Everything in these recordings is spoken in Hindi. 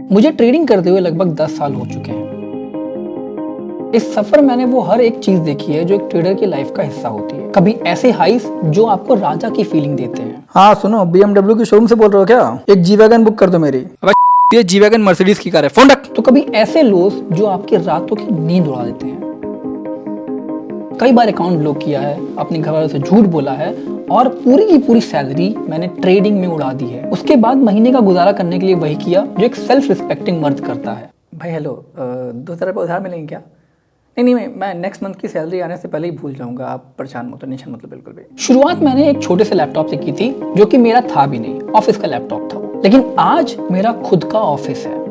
मुझे ट्रेडिंग करते हुए लगभग 10 साल हो चुके हैं। इस सफर मैंने वो हर एक चीज देखी है जो एक ट्रेडर की लाइफ का हिस्सा होती है। कभी ऐसे हाइस जो आपको राजा की फीलिंग देते हैं। हाँ सुनो, BMW की शोरूम से बोल रहे हो क्या? एक जी वैगन बुक कर दो मेरी। ये जी वैगन मर्सिडीज की कार है, फोन रख। तो कभी ऐसे लोस जो आपकी रातों की नींद उड़ा देते हैं। कई बार अकाउंट ब्लॉक किया है, अपने घर वालों से झूठ बोला है और पूरी की पूरी सैलरी मैंने ट्रेडिंग में उड़ा दी है। उसके बाद महीने का गुजारा करने के लिए वही किया जो एक सेल्फ रिस्पेक्टिंग मर्द करता है। भाई हेलो, 2,000 रुपये उधार मिलेंगे क्या? नहीं, मैं नेक्स्ट मंथ की सैलरी आने से पहले ही भूल जाऊंगा। आप परेशान मत, टेंशन मतलब बिल्कुल भी। शुरुआत मैंने एक छोटे से लैपटॉप से की थी जो कि मेरा था भी नहीं, ऑफिस का लैपटॉप था वो। लेकिन आज मेरा खुद का ऑफिस है।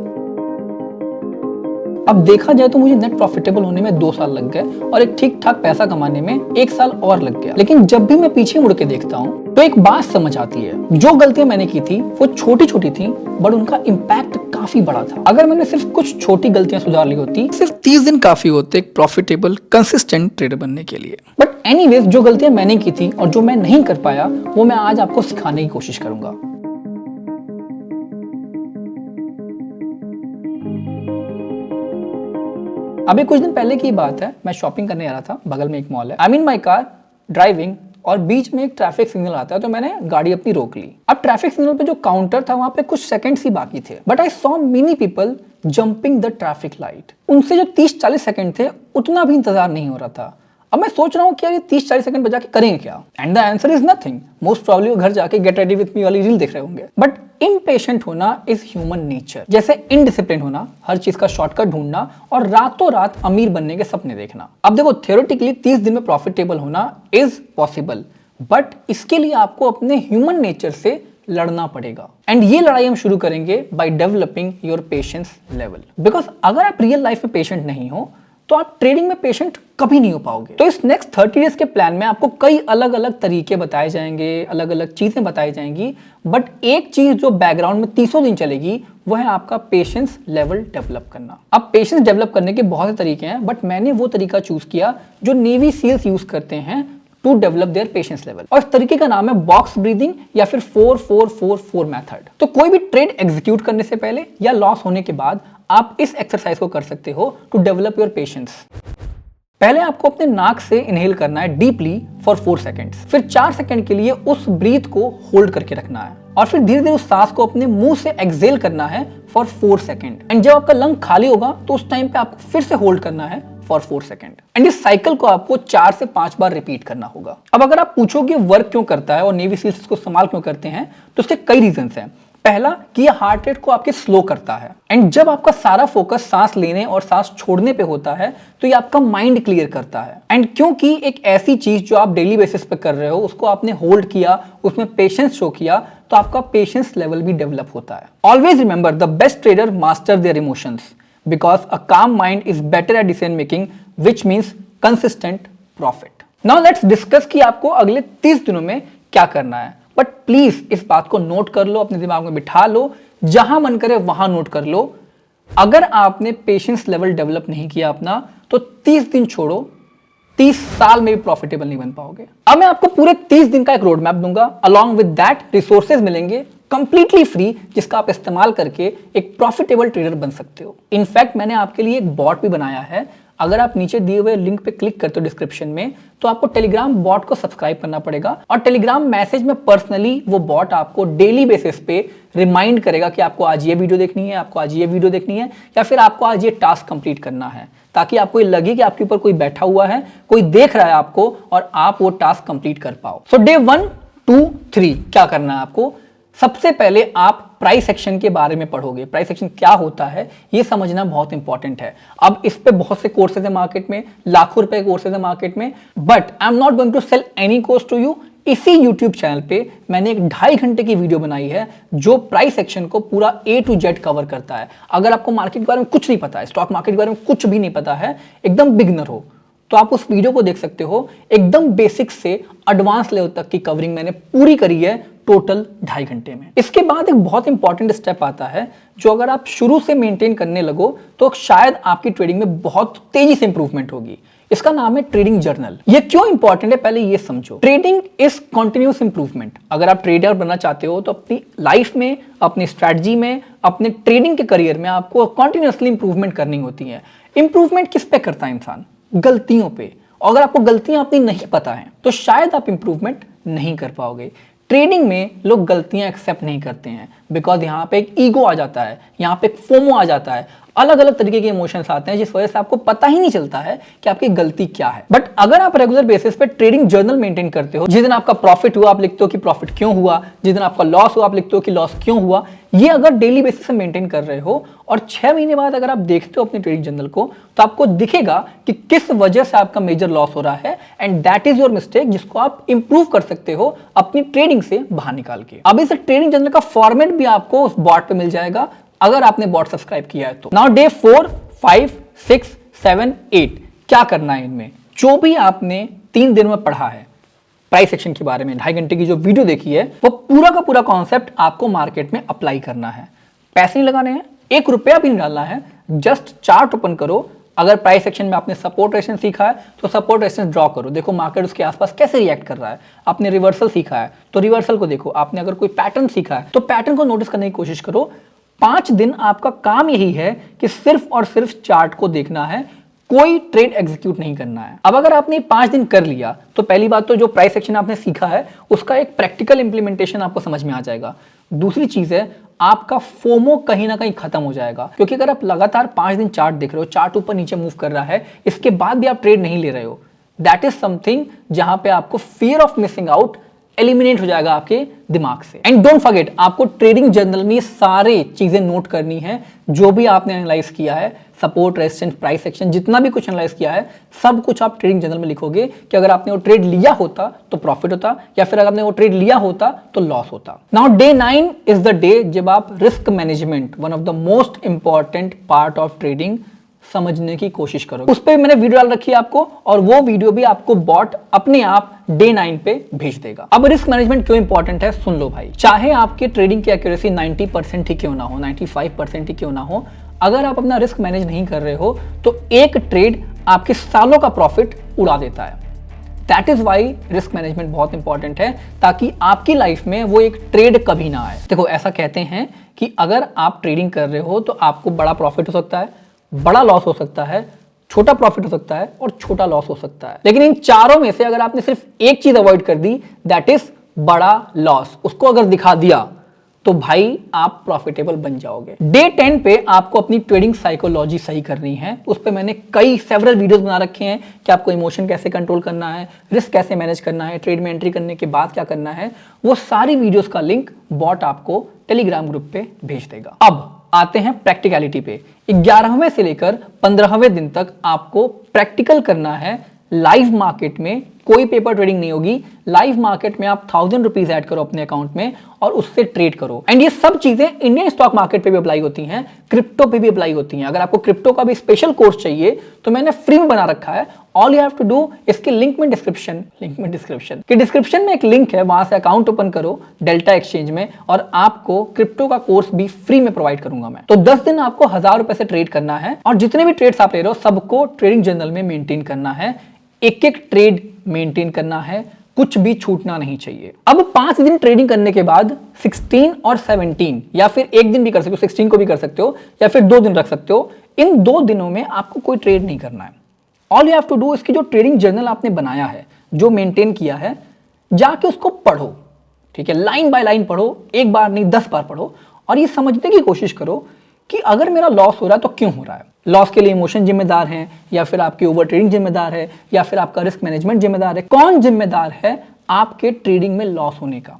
अब देखा जाए तो मुझे नेट प्रॉफिटेबल होने में 2 साल लग गए और एक ठीक ठाक पैसा कमाने में 1 साल और लग गया। लेकिन जब भी मैं पीछे मुड़ के देखता हूँ तो एक बात समझ आती है, जो गलतियां मैंने की थी वो छोटी छोटी थी बट उनका इम्पैक्ट काफी बड़ा था। अगर मैंने सिर्फ कुछ छोटी गलतियां सुधार ली होती, सिर्फ 30 दिन काफी होते एक प्रॉफिटेबल कंसिस्टेंट ट्रेडर बनने के लिए। बट एनीवेज जो गलतियां मैंने की थी और जो मैं नहीं कर पाया वो मैं आज आपको सिखाने की कोशिश करूंगा। अभी कुछ दिन पहले की बात है, मैं शॉपिंग करने आ रहा था, बगल में एक मॉल है। I mean my car driving और बीच में एक ट्रैफिक सिग्नल आता है तो मैंने गाड़ी अपनी रोक ली। अब ट्रैफिक सिग्नल पे जो काउंटर था वहां पे कुछ सेकंड्स ही बाकी थे, but I saw many people jumping the traffic light. उनसे जो 30-40 सेकंड थे उतना भी इंतजार नहीं हो रहा था। अब मैं सोच रहा हूँ कि यार ये 30-40 सेकंड बजा के करेंगे क्या? And the answer is nothing. Most probably वो घर जाके गेट रेडी विथ मी वाली रील देख रहे होंगे। बट इम्पेशेंट होना इज ह्यूमन नेचर। जैसे इनडिसिप्लिन होना, हर चीज का शॉर्टकट ढूंढना और रातों रात अमीर बनने के सपने देखना। अब देखो, थियोरेटिकली 30 दिन में प्रॉफिटेबल होना इज पॉसिबल, बट इसके लिए आपको अपने ह्यूमन नेचर से लड़ना पड़ेगा। एंड ये लड़ाई हम शुरू करेंगे by developing your patience level. Because अगर आप रियल लाइफ में पेशेंट नहीं हो तो आप ट्रेडिंग में पेशेंट कभी नहीं हो पाओगे। तो इस नेक्स्ट 30 डेज के प्लान में आपको कई अलग अलग तरीके बताए जाएंगे, अलग अलग चीजें बताई जाएंगी, बट एक चीज जो बैकग्राउंड में 30 दिन चलेगी वो है आपका पेशेंस लेवल डेवलप करना। अब पेशेंस डेवलप करने के बहुत से तरीके हैं, बट मैंने वो तरीका चूज किया जो नेवी सील्स यूज करते हैं to develop their patience level. और इस तरीके का नाम है बॉक्स ब्रीदिंग या फिर 4-4-4-4 मेथड। तो कोई भी ट्रेड एग्जीक्यूट करने से पहले या लॉस होने के बाद आप इस एक्सरसाइज को कर सकते हो टू डेवलप योर पेशेंस। पहले आपको अपने नाक से इनहेल करना है डीपली फॉर 4 सेकेंड्स, फिर 4 सेकंड के लिए उस ब्रीथ को होल्ड करके रखना है और फिर धीरे धीरे उस सांस को अपने मुंह से एक्सहेल करना है फॉर 4 सेकंड। एंड जब आपका लंग खाली होगा तो उस टाइम पे आपको फिर से होल्ड करना है फॉर 4 सेकंड। एंड इस साइकिल को आपको 4 से 5 बार रिपीट करना होगा। अब अगर आप पूछोगे वर्क क्यों करता है और नेवी सील्स इसको इस्तेमाल क्यों करते हैं, तो इसके कई रीजंस हैं। पहला कि ये हार्ट रेट को आपके स्लो करता है। एंड जब आपका सारा फोकस सांस लेने और सांस छोड़ने पे होता है तो ये आपका माइंड क्लियर करता है। एंड क्योंकि एक ऐसी चीज जो आप डेली बेसिस पे कर रहे हो उसको आपने होल्ड किया, उसमें पेशेंस शो किया, तो आपका पेशेंस लेवल भी डेवलप होता है। Always remember the best trader master their emotions because a काम mind is better at decision making which means consistent profit. Now let's discuss कि आपको अगले 30 दिनों में क्या करना है। बट प्लीज इस बात को नोट कर लो, अपने दिमाग में बिठा लो, जहां मन करे वहां नोट कर लो। अगर आपने पेशेंस लेवल डेवलप नहीं किया अपना तो 30 दिन छोड़ो, 30 साल में भी प्रॉफिटेबल नहीं बन पाओगे। अब मैं आपको पूरे 30 दिन का एक रोड मैप दूंगा, अलॉन्ग विद दैट रिसोर्सेज मिलेंगे कंप्लीटली फ्री, जिसका आप इस्तेमाल करके एक प्रॉफिटेबल ट्रेडर बन सकते हो। इनफैक्ट मैंने आपके लिए एक बॉट भी बनाया है। अगर आप नीचे दिए हुए लिंक पे क्लिक करते हो डिस्क्रिप्शन में, तो आपको टेलीग्राम बॉट को सब्सक्राइब करना पड़ेगा और टेलीग्राम मैसेज में पर्सनली वो बॉट आपको डेली बेसिस पे रिमाइंड करेगा कि आपको आज ये वीडियो देखनी है, आपको आज ये वीडियो देखनी है, या फिर आपको आज ये टास्क कंप्लीट करना है, ताकि आपको ये लगे कि आपके ऊपर कोई बैठा हुआ है, कोई देख रहा है आपको और आप वो टास्क कंप्लीट कर पाओ। सो डे 1, 2, 3 क्या करना है आपको? सबसे पहले आप प्राइस एक्शन के बारे में पढ़ोगे। प्राइस एक्शन क्या होता है ये समझना बहुत इंपॉर्टेंट है। अब इस पे बहुत से कोर्सेज है मार्केट में, लाखों रुपए कोर्सेज है मार्केट में, but I am not going to sell any course to you. इसी YouTube चैनल पे मैंने एक 2.5 घंटे की वीडियो बनाई है जो प्राइस एक्शन को पूरा A to Z कवर करता है। अगर आपको मार्केट के बारे में कुछ नहीं पता है, स्टॉक मार्केट के बारे में कुछ भी नहीं पता है, एकदम बिगिनर हो, तो आप उस वीडियो को देख सकते हो। एकदम बेसिक से एडवांस लेवल तक की कवरिंग मैंने पूरी करी है टोटल 2.5 घंटे में। इसके बाद एक बहुत इंपॉर्टेंट स्टेप आता है जो अगर आप शुरू से मेंटेन करने लगो तो शायद आपकी ट्रेडिंग में बहुत तेजी से इंप्रूवमेंट होगी। इसका नाम है ट्रेडिंग जर्नल। ये क्यों इंपॉर्टेंट है पहले ये समझो। Trading is continuous improvement. अगर आप ट्रेडर बनना चाहते हो तो अपनी लाइफ में, अपनी स्ट्रैटेजी में, अपने ट्रेडिंग के करियर में आपको कॉन्टिन्यूसली इंप्रूवमेंट करनी होती है। इंप्रूवमेंट किस पे करता है इंसान? गलतियों पे। और अगर आपको गलतियां अपनी नहीं पता है तो शायद आप इंप्रूवमेंट नहीं कर पाओगे। ट्रेडिंग में लोग गलतियां एक्सेप्ट नहीं करते हैं बिकॉज यहाँ पे एक ईगो आ जाता है, यहाँ पे एक फोमो आ जाता है, अलग अलग तरीके के इमोशंस आते हैं जिस वजह से आपको पता ही नहीं चलता है कि आपकी गलती क्या है। बट अगर आप रेगुलर बेसिस पे ट्रेडिंग जर्नल मेंटेन करते हो, जिस दिन आपका प्रॉफिट हुआ आप लिखते हो कि प्रॉफिट क्यों हुआ, जिस दिन आपका लॉस हुआ आप लिखते हो कि लॉस क्यों हुआ, ये अगर डेली बेसिस पे मेंटेन कर रहे हो और 6 महीने बाद अगर आप देखते हो अपनी ट्रेडिंग जर्नल को तो आपको दिखेगा कि किस वजह से आपका मेजर लॉस हो रहा है and that is your mistake, जिसको आप इंप्रूव कर सकते हो अपनी ट्रेडिंग से बाहर निकाल के। अब इस ट्रेडिंग जर्नल का फॉर्मेट भी आपको उस बॉट पे मिल जाएगा अगर आपने बॉट सब्सक्राइब किया है तो। नाउ डे 4, 5, 6, 7, 8 क्या करना है इनमें? जो भी आपने 3 दिन में पढ़ा है प्राइस एक्शन के बारे में, 2.5 घंटे की जो वीडियो देखी है, वो पूरा का पूरा कॉन्सेप्ट आपको मार्केट में अप्लाई करना है। पैसे नहीं लगाने हैं, 1 रुपया भी नहीं डालना है, जस्ट चार्ट ओपन करो। अगर प्राइस सेक्शन में आपने सपोर्ट रेजिस्टेंस सीखा है तो सपोर्ट रेजिस्टेंस ड्रॉ करो, देखो मार्केट उसके आसपास कैसे रिएक्ट कर रहा है। आपने रिवर्सल सीखा है तो रिवर्सल को देखो। आपने अगर कोई पैटर्न सीखा है तो पैटर्न को नोटिस करने की कोशिश करो। 5 दिन आपका काम यही है कि सिर्फ और सिर्फ चार्ट को देखना है, कोई ट्रेड एग्जीक्यूट नहीं करना है। अब अगर आपने 5 दिन कर लिया तो पहली बात तो जो प्राइस सेक्शन आपने सीखा है उसका एक प्रैक्टिकल इंप्लीमेंटेशन आपको समझ में आ जाएगा। दूसरी चीज है आपका फोमो कहीं ना कहीं खत्म हो जाएगा, क्योंकि अगर आप लगातार 5 दिन चार्ट देख रहे हो, चार्ट ऊपर नीचे मूव कर रहा है, इसके बाद भी आप ट्रेड नहीं ले रहे हो, दैट इज समथिंग जहां पे आपको fear of missing out eliminate हो जाएगा आपके दिमाग से। एंड डोंट फॉरगेट, आपको ट्रेडिंग जर्नल में ये सारे चीजें नोट करनी है जो भी आपने एनालाइज किया है, सपोर्ट रेजिस्टेंस प्राइस सेक्शन, जितना भी कुछ एनालाइज किया है सब कुछ आप ट्रेडिंग जर्नल में लिखोगे कि अगर आपने वो ट्रेड लिया होता तो प्रॉफिट होता, या फिर अगर आपने वो ट्रेड लिया होता तो लॉस होता। Now day 9 is the day जब आप risk management, one of the most important part of trading, समझने की कोशिश करो। उस पर मैंने वीडियो डाल रखी है आपको, और वो वीडियो भी आपको बॉट अपने आप डे 9 पे भेज देगा। अब रिस्क मैनेजमेंट क्यों इंपॉर्टेंट है सुन लो भाई। चाहे आपके ट्रेडिंग की एक्यूरेसी 90% ही क्यों ना हो, 95% ही क्यों ना हो, अगर आप अपना रिस्क मैनेज नहीं कर रहे हो तो एक ट्रेड आपके सालों का प्रॉफिट उड़ा देता है। That is why risk management बहुत इंपॉर्टेंट है, ताकि आपकी लाइफ में वो एक ट्रेड कभी ना आए। देखो ऐसा कहते हैं कि अगर आप ट्रेडिंग कर रहे हो तो आपको बड़ा प्रॉफिट हो सकता है, बड़ा लॉस हो सकता है, छोटा प्रॉफिट हो सकता है और छोटा लॉस हो सकता है। लेकिन इन चारों में से अगर आपने सिर्फ एक चीज अवॉइड कर दी, दैट इज बड़ा लॉस, उसको अगर दिखा दिया तो भाई आप प्रॉफिटेबल बन जाओगे। डे 10 पे आपको अपनी ट्रेडिंग साइकोलॉजी सही करनी है। उस पे मैंने कई सेवरल वीडियोस बना रखे हैं कि आपको इमोशन कैसे कंट्रोल करना है, रिस्क कैसे मैनेज करना है, ट्रेड में एंट्री करने के बाद क्या करना है। वो सारी वीडियोस का लिंक बॉट आपको टेलीग्राम ग्रुप पे भेज देगा। अब आते हैं प्रैक्टिकलिटी पे। 11वें से लेकर 15वें दिन तक आपको प्रैक्टिकल करना है। लाइव मार्केट में कोई पेपर ट्रेडिंग नहीं होगी। लाइव मार्केट में आप 1000 रुपीज ऐड करो अपने अकाउंट में और उससे ट्रेड करो। एंड ये सब चीजें इंडियन स्टॉक मार्केट पे भी अप्लाई होती हैं, क्रिप्टो पे भी अप्लाई होती हैं। अगर आपको क्रिप्टो का भी स्पेशल कोर्स चाहिए तो मैंने फ्री में बना रखा है। All you have to do, इसके लिंक में डिस्क्रिप्शन के डिस्क्रिप्शन में एक लिंक है, वहां से अकाउंट ओपन करो डेल्टा एक्सचेंज में, और आपको क्रिप्टो का कोर्स भी फ्री में प्रोवाइड करूंगा मैं। तो 10 दिन आपको 1000 रुपए से ट्रेड करना है, और जितने भी ट्रेड्स आप ले रहे हो सबको ट्रेडिंग जर्नल में मेंटेन करना है। एक एक ट्रेड मेंटेन करना है, कुछ भी छूटना नहीं चाहिए। अब 5 दिन ट्रेडिंग करने के बाद 16 और 17, या फिर एक दिन भी कर सकते हो, 16 को भी कर सकते हो, या फिर 2 दिन रख सकते हो। इन 2 दिनों में आपको कोई ट्रेड नहीं करना है। All you have to do, इसकी जो ट्रेडिंग जर्नल आपने बनाया है, जो मेंटेन किया है, जाके उसको पढ़ो। ठीक है, लाइन बाय लाइन पढ़ो, एक बार नहीं 10 बार पढ़ो, और ये समझने की कोशिश करो कि अगर मेरा लॉस हो रहा है तो क्यों हो रहा है। लॉस के लिए इमोशन जिम्मेदार है, या फिर आपकी ओवर ट्रेडिंग जिम्मेदार है, या फिर आपका रिस्क मैनेजमेंट जिम्मेदार है। कौन जिम्मेदार है आपके ट्रेडिंग में लॉस होने का?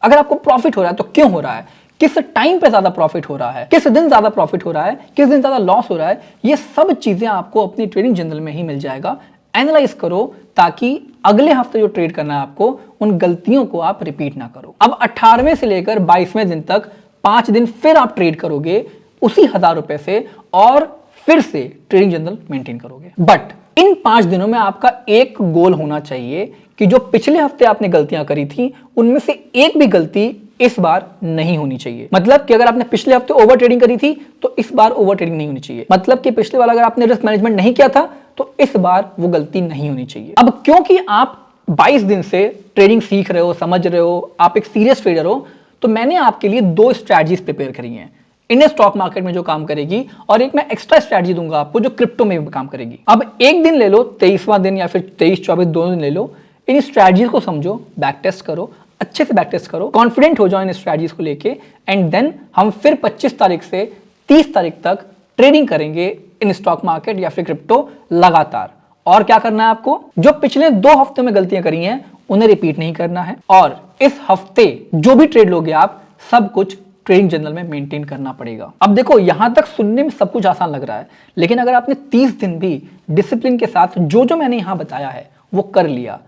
अगर आपको प्रॉफिट हो रहा है तो क्यों हो रहा है, किस टाइम पे ज्यादा प्रॉफिट हो रहा है, किस दिन ज्यादा प्रॉफिट हो रहा है, किस दिन ज्यादा लॉस हो रहा है, ये सब चीजें आपको अपनी ट्रेडिंग जर्नल में ही मिल जाएगा। एनालाइज करो ताकि अगले हफ्ते जो ट्रेड करना है आपको, उन गलतियों को आप रिपीट ना करो। अब 18वें से लेकर 22वें दिन तक 5 दिन फिर आप ट्रेड करोगे उसी 1000 रुपए से, और फिर से ट्रेडिंग जर्नल मेंटेन करोगे। बट इन 5 दिनों में आपका एक गोल होना चाहिए कि जो पिछले हफ्ते आपने गलतियां करी थी उनमें से एक भी गलती इस बार नहीं होनी चाहिए। मतलब कि अगर आपने पिछले हफ्ते ओवर ट्रेडिंग करी थी तो इस बार ओवर ट्रेडिंग नहीं होनी चाहिए। मतलब कि पिछले वाला अगर आपने रिस्क मैनेजमेंट नहीं किया था तो इस बार वो गलती नहीं होनी चाहिए। अब क्योंकि आप 22 दिन से ट्रेडिंग सीख रहे हो, समझ रहे हो, आप एक सीरियस ट्रेडर हो, तो मैंने आपके लिए 2 स्ट्रैटेजीज प्रिपेयर करी हैं। इंडियन स्टॉक मार्केट में जो काम करेगी, और एक मैं एक्स्ट्रा स्ट्रैटेजी दूंगा आपको जो क्रिप्टो में भी काम करेगी। अब एक दिन ले लो, 23वां दिन या फिर 23-24 दोनों दिन ले लो, इन स्ट्रैटेजीज को समझो, बैक टेस्ट करो, अच्छे से बैक टेस्ट करो, कॉन्फिडेंट हो जाओ इन स्ट्रैटेजीज को लेके, एंड देन हम फिर 25 तारीख से 30 तारीख तक ट्रेडिंग करेंगे इन स्टॉक मार्केट या फिर क्रिप्टो लगातार। और क्या करना है आपको, जो पिछले 2 हफ्ते में गलतियां करी हैं उन्हें रिपीट नहीं करना है, और इस हफ्ते जो भी ट्रेड लोगे आप, सब कुछ ट्रेडिंग जर्नल में मेंटेन करना पड़ेगा। अब देखो, यहां तक सुनने में सब कुछ आसान लग रहा है, लेकिन अगर आपने 30 दिन भी डिसिप्लिन के साथ जो जो मैंने यहां बताया है वो कर लिया,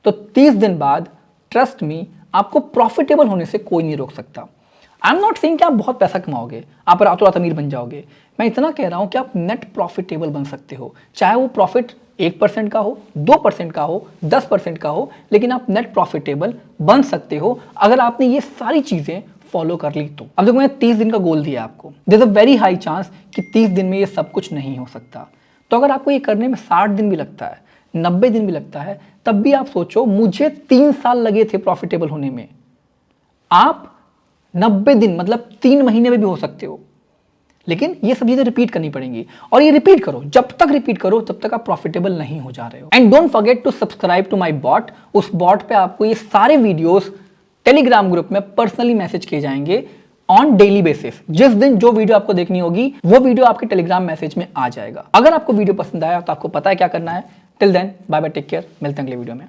तो 30 दिन बाद ट्रस्ट मी, आपको प्रॉफिटेबल होने से कोई नहीं रोक सकता। आई एम नॉट सेइंग कि आप बहुत पैसा कमाओगे, आप रातों रात अमीर बन जाओगे। मैं इतना कह रहा हूं कि आप नेट प्रॉफिटेबल बन सकते हो, चाहे वो प्रॉफिट 1% का हो, 2% का हो, 10% का हो, लेकिन आप नेट प्रॉफिटेबल बन सकते हो अगर आपने ये सारी चीजें फॉलो कर ली तो। अब देखो, मैंने 30 दिन का गोल दिया आपको, there is a very high chance कि 30 दिन में ये सब कुछ नहीं हो सकता। तो अगर आपको ये करने में 60 दिन भी लगता है, 90 दिन भी लगता है, तब भी आप सोचो, मुझे 3 साल लगे थे प्रॉफिटेबल होने में, आप 90 दिन मतलब 3 महीने में भी हो सकते हो। लेकिन ये सब चीजें रिपीट करनी पड़ेंगी, और ये रिपीट करो, जब तक रिपीट करो तब तक आप प्रॉफिटेबल नहीं हो जा रहे हो। And don't forget to subscribe to my bot. उस बॉट पे आपको ये सारे वीडियोस टेलीग्राम ग्रुप में पर्सनली मैसेज किए जाएंगे ऑन डेली बेसिस। जिस दिन जो वीडियो आपको देखनी होगी वो वीडियो आपके टेलीग्राम मैसेज में आ जाएगा। अगर आपको वीडियो पसंद आया तो आपको पता है क्या करना है। Till then, bye bye, take care, मिलते हैं अगले वीडियो में।